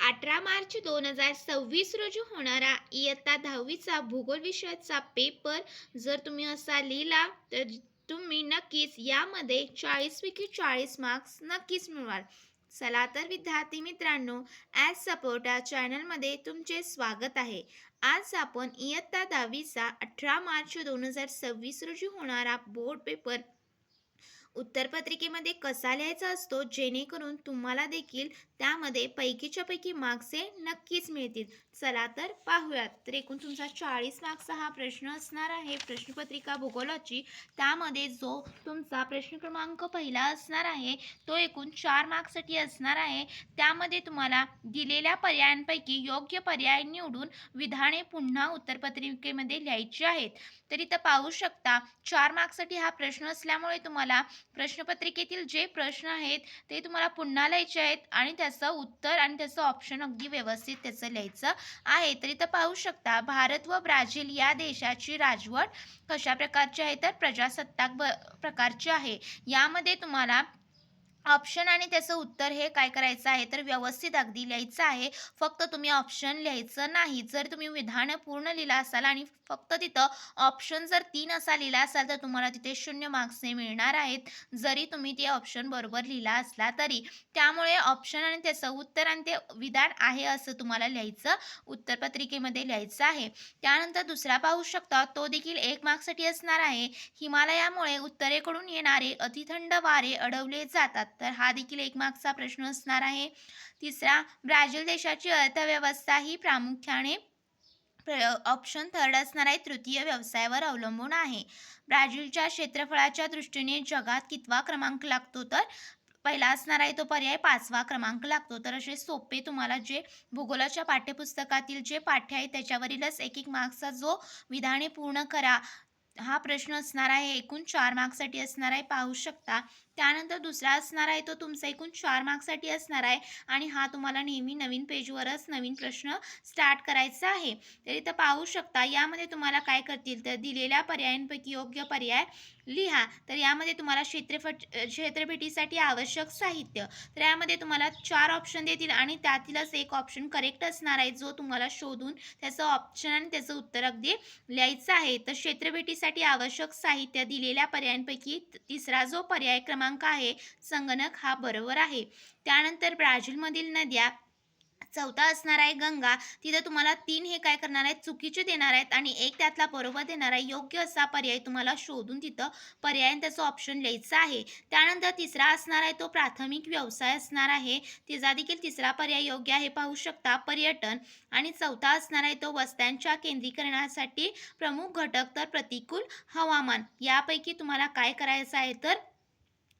18 मार्च 2026 रोजी होणारा इयत्ता 10वीचा भूगोल विषयाचा पेपर जर तुम्ही असा लिहिला तर तुम्ही नक्कीच यामध्ये 40 पैकी 40 मार्क्स नक्कीच मिळवाल. चला तर विद्यार्थी मित्रांनो, ॲज सपोर्ट या चॅनलमध्ये तुमचे स्वागत आहे. आज आपण इयत्ता 10वीचा 18 मार्च 2026 रोजी होणारा बोर्ड पेपर उत्तरपत्रिकेमध्ये कसा लिहायचा असतो जेणेकरून तुम्हाला देखील त्यामध्ये पैकीच्या पैकी मार्क्स हे नक्कीच मिळतील. चला तर पाहूयात. तर एकूण तुमचा 40 मार्क्सचा हा प्रश्न असणार आहे प्रश्नपत्रिका भूगोलाची. त्यामध्ये जो तुमचा प्रश्न क्रमांक पहिला असणार आहे तो एकूण 4 मार्क्ससाठी असणार आहे. त्यामध्ये तुम्हाला दिलेल्या पर्यायांपैकी योग्य पर्याय निवडून विधाने पुन्हा उत्तरपत्रिकेमध्ये लिहायची आहेत. तर इथं पाहू शकता 4 मार्क्ससाठी हा प्रश्न असल्यामुळे तुम्हाला प्रश्नपत्रिकेतील जे प्रश्न आहेत ते तुम्हाला पुन्हा लिहायचे आहेत आणि त्याचं उत्तर आणि त्याचं ऑप्शन अगदी व्यवस्थित त्याचं लिहायचं आहे. तर इथं पाहू शकता भारत व ब्राझील या देशाची राजवट कशा प्रकारची आहे तर प्रजासत्ताक प्रकारची आहे. यामध्ये तुम्हाला ऑप्शन आणि त्याचं उत्तर हे काय करायचं आहे तर व्यवस्थित अगदी लिहायचं आहे. फक्त तुम्ही ऑप्शन लिहायचं नाही. जर तुम्ही विधान पूर्ण लिहिला असाल आणि फक्त तिथं ऑप्शन जर 3 असा लिहिला असाल तर तुम्हाला तिथे 0 मार्क्स हे मिळणार आहेत, जरी तुम्ही ते ऑप्शन बरोबर लिहिला असला तरी. त्यामुळे ऑप्शन आणि त्याचं उत्तर आणि ते विधान आहे असं तुम्हाला लिहायचं उत्तरपत्रिकेमध्ये लिहायचं आहे. त्यानंतर दुसरा पाहू शकता तो देखील 1 मार्क्ससाठी असणार आहे. हिमालयामुळे उत्तरेकडून येणारे अतिथंड वारे अडवले जातात. तर हा देखील 1 मार्क्सचा प्रश्न असणार आहे. तिसरा, ब्राझील देशाची अर्थव्यवस्था ही प्रामुख्याने ऑप्शन थर्ड असणार आहे तृतीय व्यवसायावर अवलंबून आहे. ब्राझीलच्या क्षेत्रफळाच्या दृष्टीने जगात कितवा क्रमांक लागतो तर पहिला असणार आहे तो पर्याय 5वा क्रमांक लागतो. तर असे सोपे तुम्हाला जे भूगोलाच्या पाठ्यपुस्तकातील जे पाठ्य आहे त्याच्यावरीलच एक एक मार्क्सचा जो विधाने पूर्ण करा हा प्रश्न असणार आहे. एकूण 4 मार्क्ससाठी असणार आहे पाहू शकता. त्यानंतर दुसरा असणार आहे तो तुमचा एकूण 4 मार्क्ससाठी असणार आहे आणि हा तुम्हाला नेहमी नवीन पेजवरच नवीन प्रश्न स्टार्ट करायचा आहे. तर इथं पाहू शकता यामध्ये तुम्हाला काय करतील तर दिलेल्या पर्यायांपैकी योग्य पर्याय लिहा. तर यामध्ये तुम्हाला क्षेत्रफेटीसाठी आवश्यक साहित्य, तर यामध्ये तुम्हाला 4 ऑप्शन देतील आणि त्यातीलच एक ऑप्शन करेक्ट असणार आहे जो तुम्हाला शोधून त्याचं ऑप्शन आणि त्याचं उत्तर अगदी लिहायचं आहे. तर क्षेत्रफेटीसाठी आवश्यक साहित्य दिलेल्या पर्यायांपैकी तिसरा जो पर्याय क्रमांक आहे संगणक हा बरोबर आहे. त्यानंतर ब्राझीलमधील नद्या चौथा असणार आहे गंगा. तिथं तुम्हाला 3 हे काय करणार आहेत चुकीचे देणार आहेत आणि एक त्यातला बरोबर देणार आहे. योग्य असा पर्याय तुम्हाला शोधून तिथं पर्याय त्याचं ऑप्शन लिहायचं आहे. त्यानंतर तिसरा असणार आहे तो प्राथमिक व्यवसाय असणार आहे. तिचा देखील तिसरा पर्याय योग्य आहे पाहू शकता पर्यटन. आणि चौथा असणार आहे तो वस्त्यांच्या केंद्रीकरणासाठी प्रमुख घटक तर प्रतिकूल हवामान. यापैकी तुम्हाला काय करायचं आहे तर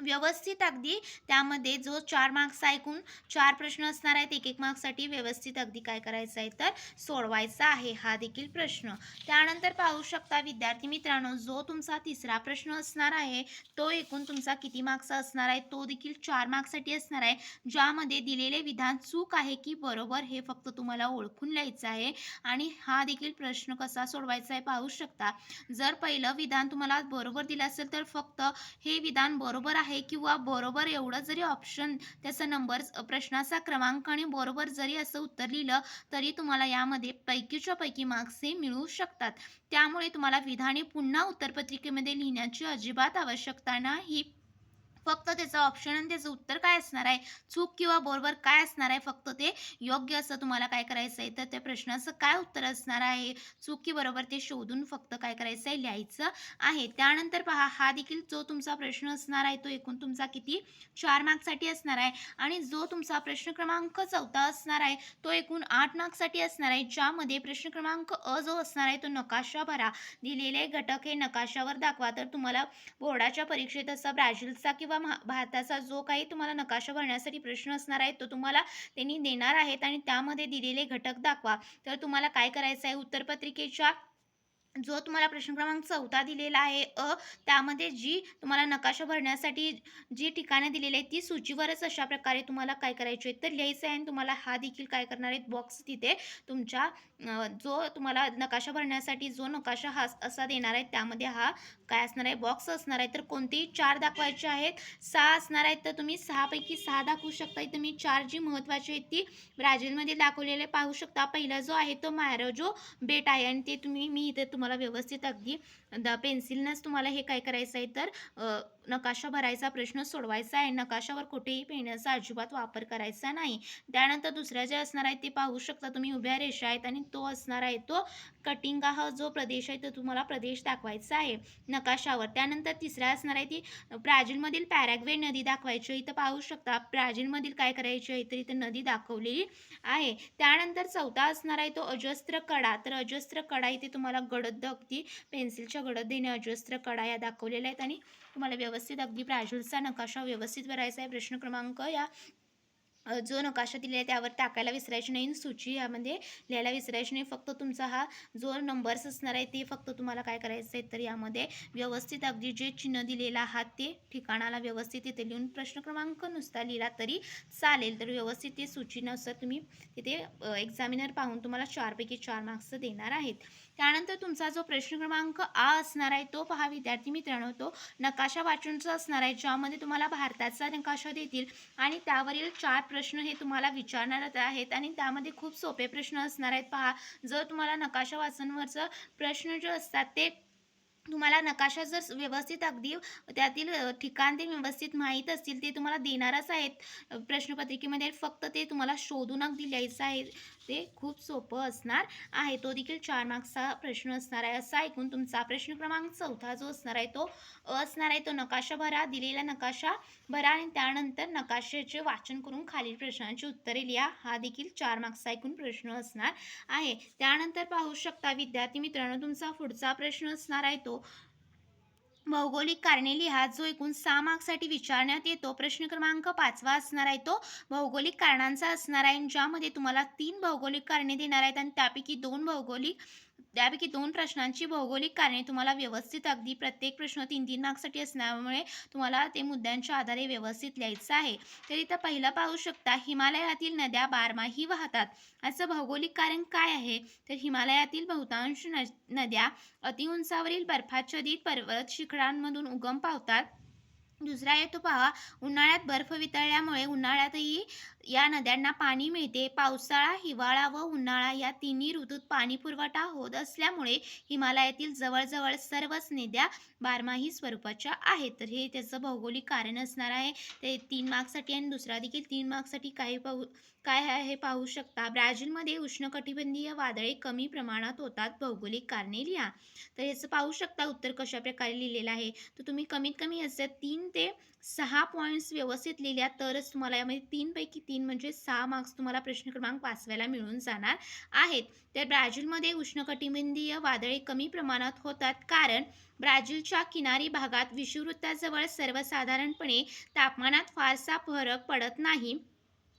व्यवस्थित अगदी त्यामध्ये जो 4 मार्क्सचा एकूण 4 प्रश्न असणार आहेत एक एक मार्क्ससाठी व्यवस्थित अगदी काय करायचं आहे तर सोडवायचा आहे हा देखील प्रश्न. त्यानंतर पाहू शकता विद्यार्थी मित्रांनो जो तुमचा तिसरा प्रश्न असणार आहे तो एकूण तुमचा किती मार्क्सचा असणार आहे तो देखील 4 मार्क्ससाठी असणार आहे. ज्यामध्ये दिलेले विधान चूक आहे की बरोबर हे फक्त तुम्हाला ओळखून लिहायचं आहे आणि हा देखील प्रश्न कसा सोडवायचा आहे पाहू शकता. जर पहिलं विधान तुम्हाला बरोबर दिलं असेल तर फक्त हे विधान बरोबर आहे किंवा बरोबर एवढं जरी ऑप्शन त्याचा नंबर प्रश्नाचा क्रमांक आणि बरोबर जरी असं उत्तर लिहिलं तरी तुम्हाला यामध्ये पैकीच्या पैकी मार्क्स हे मिळू शकतात. त्यामुळे तुम्हाला विधाने पुन्हा उत्तरपत्रिकेमध्ये लिहिण्याची अजिबात आवश्यकता नाही. फक्त त्याचं ऑप्शन आणि त्याचं उत्तर काय असणार आहे चूक किंवा बरोबर काय असणार आहे फक्त ते योग्य असं तुम्हाला काय करायचं आहे तर त्या प्रश्नाचं काय उत्तर असणार आहे चूक की बरोबर ते शोधून फक्त काय करायचं आहे लिहायचं आहे. त्यानंतर पहा हा देखील जो तुमचा प्रश्न असणार आहे तो एकूण तुमचा किती 4 मार्क्ससाठी असणार आहे आणि जो तुमचा प्रश्न क्रमांक 4 असणार आहे तो एकूण 8 मार्क्ससाठी असणार आहे. ज्यामध्ये प्रश्न क्रमांक अ जो असणार आहे तो नकाशा भरा. दिलेले घटक हे नकाशावर दाखवा. तर तुम्हाला बोर्डाच्या परीक्षेत असा ब्राझीलचा किंवा भारताचा जो काही तुम्हाला नकाशा भरण्यासाठी प्रश्न असणार आहे तो तुम्हाला त्यांनी देणार आहेत आणि त्यामध्ये दिलेले घटक दाखवा. तर तुम्हाला काय करायचं आहे उत्तरपत्रिकेच्या जो तुम्हाला प्रश्न क्रमांक 14 दिलेला आहे त्यामध्ये जी तुम्हाला नकाशा भरण्यासाठी जी ठिकाणं दिलेली आहेत ती सूचीवरच अशा प्रकारे तुम्हाला काय करायची आहेत तर लिहायचं आहे आणि तुम्हाला हा देखील काय करणार आहेत बॉक्स तिथे तुमच्या जो तुम्हाला नकाशा भरण्यासाठी जो नकाशा हा असा देणार आहे त्यामध्ये हा काय असणार आहे बॉक्स असणार आहे. तर कोणतेही 4 दाखवायचे आहेत, 6 असणार आहेत तर तुम्ही 6 पैकी 6 दाखवू शकता. इथं मी 4 जी महत्त्वाची आहेत ती ब्राझीलमध्ये दाखवलेले पाहू शकता. पहिला जो आहे तो मायरोजो बेट आहे आणि ते मी इथे तुम्हाला व्यवस्थित अगदी पेन्सिलनंच तुम्हाला हे काय करायचं आहे तर नकाशा भरायचा प्रश्न सोडवायचा आहे. नकाशावर कुठेही पेनाचा अजिबात वापर करायचा नाही. त्यानंतर दुसऱ्या जे असणार आहे ते पाहू शकता तुम्ही उभ्या रेषा आहेत आणि तो असणार आहे तो कटिंग हा जो प्रदेश आहे तो तुम्हाला प्रदेश दाखवायचा आहे नकाशावर. त्यानंतर तिसरा असणार आहे ती ब्राझीलमधील पॅराग्वे नदी दाखवायची. इथं पाहू शकता ब्राझीलमधील काय करायची आहे तर इथं नदी दाखवलेली आहे. त्यानंतर चौथा असणार आहे तो अजस्त्र कडा. तर अजस्त्र कडा इथे तुम्हाला गडद अगदी पेन्सिलच्या गडदीने अजस्त्र कडा या दाखवलेल्या आहेत आणि तुम्हाला व्यवस्थित अगदी ब्राझीलचा नकाशा व्यवस्थित भरायचा आहे. प्रश्न क्रमांक या जो नकाशा दिलेला आहे त्यावर टाकायला विसरायची नाही. सूची यामध्ये लिहायला विसरायची नाही. फक्त तुमचा हा जो नंबर्स असणार आहे ते फक्त तुम्हाला काय करायचं आहे तर यामध्ये व्यवस्थित अगदी जे चिन्ह दिलेलं आहात ते ठिकाणाला व्यवस्थित इथे लिहून प्रश्न क्रमांक नुसता लिहिला तरी चालेल. तर व्यवस्थित ते सूचीनुसार तुम्ही तिथे एक्झामिनर पाहून तुम्हाला 4 पैकी 4 मार्क्स देणार आहेत. त्यानंतर तुमचा जो प्रश्न क्रमांक असणार आहे तो पहा विद्यार्थी मित्रांनो, तो नकाशा वाचनचा असणार आहे ज्यामध्ये तुम्हाला भारताचा नकाशा देतील आणि त्यावरील 4 प्रश्न हे तुम्हाला विचारणार आहेत आणि त्यामध्ये खूप सोपे प्रश्न असणार आहेत. पहा, जर तुम्हाला नकाशा वाचनवरचं प्रश्न जे असतात ते तुम्हाला नकाशा जर व्यवस्थित अगदी त्यातील ठिकाण ते व्यवस्थित माहीत असतील ते तुम्हाला देणारच आहेत प्रश्नपत्रिकेमध्ये. फक्त ते तुम्हाला शोधून अगदी लिहायचं आहे. ते खूप सोपं असणार आहे. तो देखील 4 मार्क्सचा प्रश्न असणार आहे. असा ऐकून तुमचा प्रश्न क्रमांक 4 जो असणार आहे तो असणार आहे. तो नकाशा भरा, दिलेला नकाशा भरा आणि त्यानंतर नकाशाचे वाचन करून खालील प्रश्नांची उत्तरे लिहा. हा देखील 4 मार्क्सचा ऐकून प्रश्न असणार आहे. त्यानंतर पाहू शकता विद्यार्थी मित्रांनो, तुमचा पुढचा प्रश्न असणार आहे तो भौगोलिक कारणे लिहा, जो एकूण 6 मार्क्ससाठी विचारण्यात येतो. प्रश्न क्रमांक 5 असणार आहे तो भौगोलिक कारणांचा असणार आहे, ज्यामध्ये तुम्हाला 3 भौगोलिक कारणे देणार आहेत आणि त्यापैकी 2 प्रश्नांची भौगोलिक कारणे तुम्हाला व्यवस्थित अगदी प्रत्येक प्रश्न 3-3 मार्क्ससाठी असल्यामुळे तुम्हाला ते मुद्द्यांच्या आधारे व्यवस्थित लिहायचं आहे. तर इथं पहिलं पाहू शकता, हिमालयातील नद्या बारमाही वाहतात. असं भौगोलिक कारण काय आहे? तर हिमालयातील बहुतांश नद्या अतिउंचावरील बर्फाच्छादित पर्वत शिखरांमधून उगम पावतात. दुसरा आहे तो पहा, उन्हाळ्यात बर्फ वितळल्यामुळे उन्हाळ्यातही या नद्यांना पाणी मिळते. पावसाळा, हिवाळा व उन्हाळा या तिन्ही ऋतूत पाणी पुरवठा होत असल्यामुळे हिमालयातील जवळजवळ सर्वच नद्या बारमाही स्वरूपाच्या आहेत. तर हे त्याचं भौगोलिक कारण असणार आहे. ते 3 मार्क्ससाठी आणि दुसरा देखील 3 मार्क्ससाठी काय आहे हे पाहू शकता. ब्राझीलमध्ये उष्णकटिबंधीय वादळे कमी प्रमाणात होतात. भौगोलिक कारणे लिहा. तर याचं पाहू शकता उत्तर कशा प्रकारे लिहिलेलं आहे. तर तुम्ही कमीत कमी असं 3 ते 6 पॉईंट्स व्यवस्थित लिहिल्या तरच तुम्हाला यामध्ये 3 पैकी 3 म्हणजे 6 मार्क्स तुम्हाला प्रश्न क्रमांक वाचवायला मिळून जाणार आहेत. तर ब्राझीलमध्ये उष्णकटिबंधीय वादळे कमी प्रमाणात होतात कारण ब्राझीलच्या किनारी भागात विषुववृत्ताजवळ सर्वसाधारणपणे तापमानात फारसा फरक पडत नाही.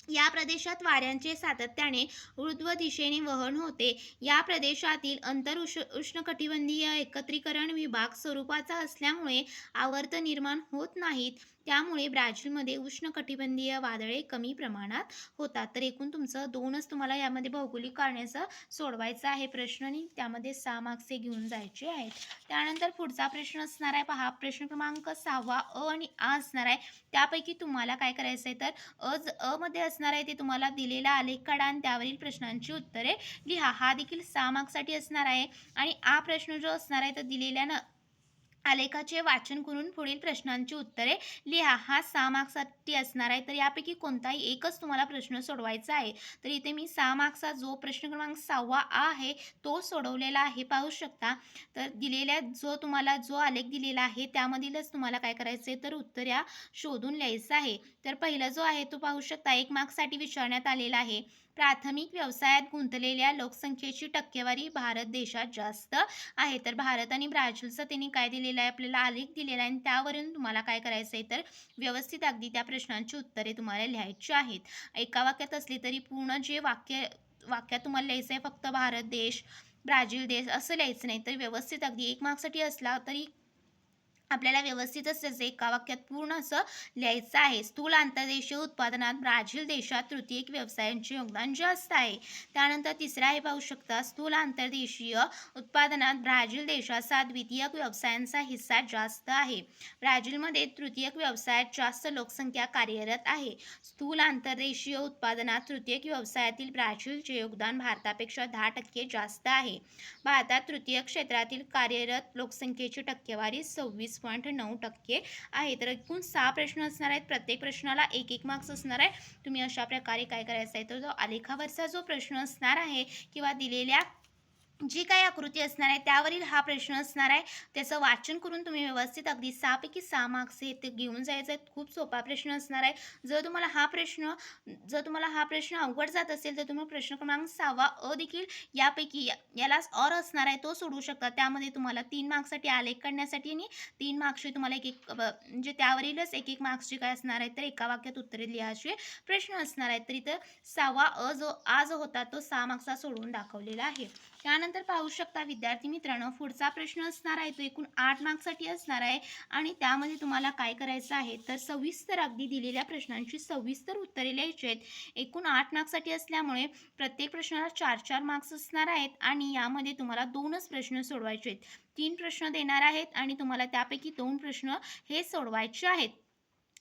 या प्रदेशात वाऱ्यांचे सातत्याने ऊर्ध्व दिशेने वहन होते. या प्रदेशातील उष्णकटिबंधीय एकत्रीकरण विभाग स्वरूपाचा असल्यामुळे आवर्त निर्माण होत नाहीत. त्यामुळे ब्राझीलमध्ये उष्णकटिबंधीय वादळे कमी प्रमाणात होतात. तर एकूण तुमचं 2च तुम्हाला यामध्ये भौगोलिक कारणाचं सोडवायचं आहे प्रश्न आणि त्यामध्ये 6 मार्क्स हे घेऊन जायचे आहेत. त्यानंतर पुढचा प्रश्न असणार आहे पहा, प्रश्न क्रमांक 6 आणि असणार आहे. त्यापैकी तुम्हाला काय करायचं आहे तर मध्ये असणार आहे ते तुम्हाला दिलेला आलेख काढा आणि त्यावरील प्रश्नांची उत्तरे लिहा. हा देखील 6 मार्क्ससाठी असणार आहे आणि हा प्रश्न जो असणार आहे तर दिलेल्या आलेखाचे वाचन करून पुढील प्रश्नांची उत्तरे लिहा. हा 6 मार्क्ससाठी असणार आहे. तर यापैकी कोणताही एकच तुम्हाला प्रश्न सोडवायचा आहे. तर इथे मी 6 मार्क्सचा जो प्रश्न क्रमांक 6 आहे तो सोडवलेला आहे पाहू शकता. तर दिलेल्या जो आलेख दिलेला आहे त्यामधीलच तुम्हाला काय करायचं आहे तर उत्तर या शोधून लिहायचं आहे. तर पहिला जो आहे तो पाहू शकता 1 मार्क्ससाठी विचारण्यात आलेला आहे. प्राथमिक व्यवसायात गुंतलेल्या लोकसंख्येची टक्केवारी भारत देशात जास्त आहे. तर भारत आणि ब्राझीलचं त्यांनी काय दिलेलं आहे आपल्याला आलेख दिलेला आहे आणि त्यावरून तुम्हाला काय करायचं आहे तर व्यवस्थित अगदी त्या प्रश्नांची उत्तरे तुम्हाला लिहायची आहेत. एका वाक्यात असली तरी पूर्ण जे वाक्यात तुम्हाला लिहायचं आहे फक्त भारत देश ब्राझील देश असं लिहायचं नाही. तर व्यवस्थित अगदी 1 मार्कसाठी असला तरी आपल्याला व्यवस्थितच त्याचं एका वाक्यात पूर्ण असं लिहायचं आहे. स्थूल आंतरदेशीय उत्पादनात ब्राझील देशात तृतीयक व्यवसायांचे योगदान जास्त आहे. त्यानंतर तिसरा आहे पाहू शकता, स्थूल आंतरदेशीय उत्पादनात ब्राझील देशाचा द्वितीयक व्यवसायांचा हिस्सा जास्त आहे. ब्राझीलमध्ये तृतीयक व्यवसायात जास्त लोकसंख्या कार्यरत आहे. स्थूल आंतरदेशीय उत्पादनात तृतीयक व्यवसायातील ब्राझीलचे योगदान भारतापेक्षा 10% जास्त आहे. भारतात तृतीयक क्षेत्रातील कार्यरत लोकसंख्येची टक्केवारी 26.9% आहे. तर एकूण 6 प्रश्न असणार आहेत. प्रत्येक प्रश्नाला 1-1 मार्क्स असणार आहे. तुम्ही अशा प्रकारे काय करायचं आहे, तर जो आलेखावरचा जो प्रश्न असणार आहे किंवा दिलेल्या जी काही आकृती असणार आहे त्यावरील हा प्रश्न असणार आहे. त्याचं वाचन करून तुम्ही व्यवस्थित अगदी 6 पैकी 6 मार्क्स हे ते घेऊन जायचं आहे. खूप सोपा प्रश्न असणार आहे. जर तुम्हाला हा प्रश्न अवघड जात असेल तर तुम्ही प्रश्न क्रमांक 6 अ देखील यापैकी यालाच और असणार आहे तो सोडवू शकता. त्यामध्ये तुम्हाला 3 मार्क्ससाठी आलेख काढण्यासाठी आणि 3 मार्क्सचे तुम्हाला म्हणजे त्यावरीलच 1-1 मार्क्सचे काय असणार आहे, तर एका वाक्यात उत्तरे लिहायचे प्रश्न असणार आहेत. तर इथं 6 अ जो होता तो 6 मार्क्सचा सोडवून दाखवलेला आहे. त्यानंतर पाहू शकता विद्यार्थी मित्रांनो, पुढचा प्रश्न असणार आहे तो एकूण 8 मार्क्ससाठी असणार आहे आणि त्यामध्ये तुम्हाला काय करायचं आहे, तर सविस्तर अगदी दिलेल्या प्रश्नांची सविस्तर उत्तरे लिहायची आहेत. एकूण 8 मार्क्ससाठी असल्यामुळे प्रत्येक प्रश्नाला 4-4 मार्क्स असणार आहेत आणि यामध्ये तुम्हाला 2च प्रश्न सोडवायचे आहेत. 3 प्रश्न देणार आहेत आणि तुम्हाला त्यापैकी 2 प्रश्न हे सोडवायचे आहेत.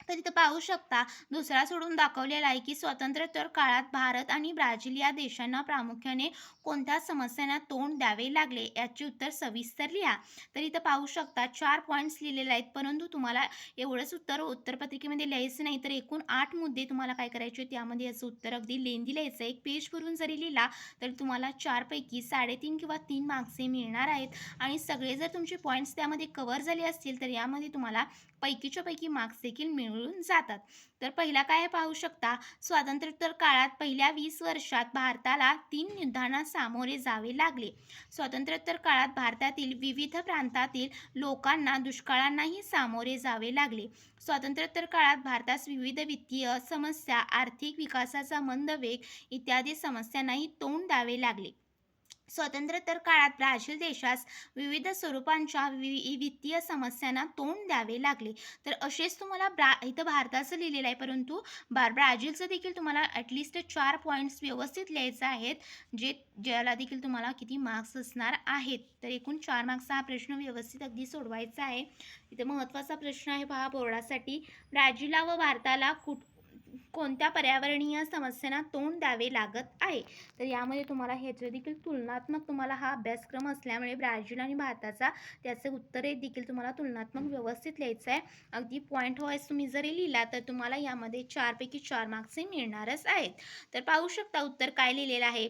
तर इथं पाहू शकता दुसरा सोडून दाखवलेला आहे की स्वातंत्र्योत्तर काळात भारत आणि ब्राझील या देशांना प्रामुख्याने कोणत्या समस्यांना तोंड द्यावे लागले, याचे उत्तर सविस्तर लिहा. तर इथं पाहू शकता 4 पॉईंट्स लिहिलेले आहेत, परंतु तुम्हाला एवढंच उत्तरपत्रिकेमध्ये लिहायचं नाही, तर एकूण 8 मुद्दे तुम्हाला काय करायचे आहेत, यामध्ये याचं उत्तर अगदी लेंदी लिहायचं आहे. एक पेज भरून जरी लिहिला तर तुम्हाला 4 पैकी 3.5 किंवा 3 मार्क्स हे मिळणार आहेत आणि सगळे जर तुमचे पॉईंट्स त्यामध्ये कव्हर झाले असतील तर यामध्ये तुम्हाला पैकीच्या पैकी मार्क्स देखील मिळून जातात. तर पहिला काय पाहू शकता, स्वातंत्र्योत्तर काळात पहिल्या 20 वर्षात भारताला 3 युद्धांना सामोरे जावे लागले. स्वातंत्र्योत्तर काळात भारतातील विविध प्रांतातील लोकांना दुष्काळांनाही सामोरे जावे लागले. स्वातंत्र्योत्तर काळात भारतास विविध वित्तीय समस्या, आर्थिक विकासाचा मंद वेग इत्यादी समस्यांनाही तोंड द्यावे लागले. स्वातंत्र्योत्तर काळात ब्राझील देशास विविध स्वरूपांच्या वित्तीय समस्यांना तोंड द्यावे लागले. तर असेच तुम्हाला इथं भारताचं लिहिलेलं आहे, परंतु ब्राझीलचं देखील तुम्हाला ॲटलिस्ट 4 पॉईंट्स व्यवस्थित लिहायचं आहेत, ज्याला देखील तुम्हाला किती मार्क्स असणार आहेत. तर एकूण 4 मार्क्सचा हा प्रश्न व्यवस्थित अगदी सोडवायचा आहे. इथे महत्त्वाचा प्रश्न आहे पहा बोर्डासाठी, ब्राझीलला व भारताला कोणत्या पर्यावरणीय समस्यांना तोंड द्यावे लागत आहे. तर यामध्ये तुम्हाला ह्याचं देखील तुलनात्मक तुम्हाला हा अभ्यासक्रम असल्यामुळे ब्राझील आणि भारताचा त्याचे उत्तरे देखील तुम्हाला तुलनात्मक व्यवस्थित लिहायचं आहे. अगदी पॉईंट वाईज तुम्ही जरी लिहिला तर तुम्हाला यामध्ये 4 पैकी 4 मार्क्स हे मिळणारच आहेत. तर पाहू शकता उत्तर काय लिहिलेलं आहे.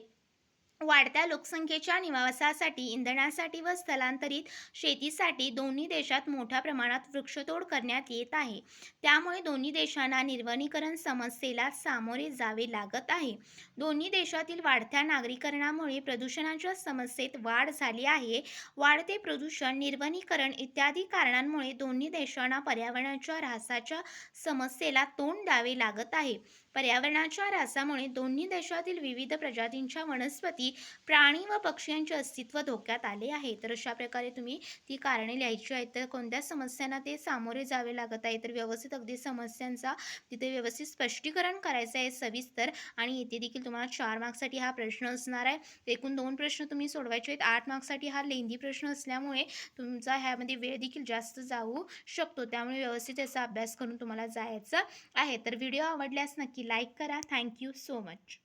वाढत्या लोकसंख्येच्या निवासासाठी, इंधनासाठी व स्थलांतरित शेतीसाठी दोन्ही देशात मोठ्या प्रमाणात वृक्षतोड करण्यात येत आहे. त्यामुळे दोन्ही देशांना निर्वनीकरण समस्येला सामोरे जावे लागत आहे. दोन्ही देशातील वाढत्या नागरीकरणामुळे प्रदूषणाच्या समस्येत वाढ झाली आहे. वाढते प्रदूषण, निर्वनीकरण इत्यादी कारणांमुळे दोन्ही देशांना पर्यावरणाच्या ऱ्हासाच्या समस्येला तोंड द्यावे लागत आहे. पर्यावरणाच्या ऱ्हासामुळे दोन्ही देशातील विविध प्रजातींच्या वनस्पती, प्राणी व पक्ष्यांचे अस्तित्व धोक्यात आले आहे. तर अशा प्रकारे तुम्ही ती कारणे लिहायची आहेत. तर कोणत्या समस्यांना ते सामोरे जावे लागत आहे, तर व्यवस्थित अगदी समस्यांचा तिथे व्यवस्थित स्पष्टीकरण करायचं आहे सविस्तर आणि इथे देखील तुम्हाला 4 मार्क्ससाठी हा प्रश्न असणार आहे. एकूण 2 प्रश्न तुम्ही सोडवायचे आहेत. 8 मार्क्ससाठी हा लेंदी प्रश्न असल्यामुळे तुमचा ह्यामध्ये वेळ देखील जास्त जाऊ शकतो. त्यामुळे व्यवस्थित याचा अभ्यास करून तुम्हाला जायचं आहे. तर व्हिडिओ आवडल्यास नक्की लाईक करा. Thank you so much.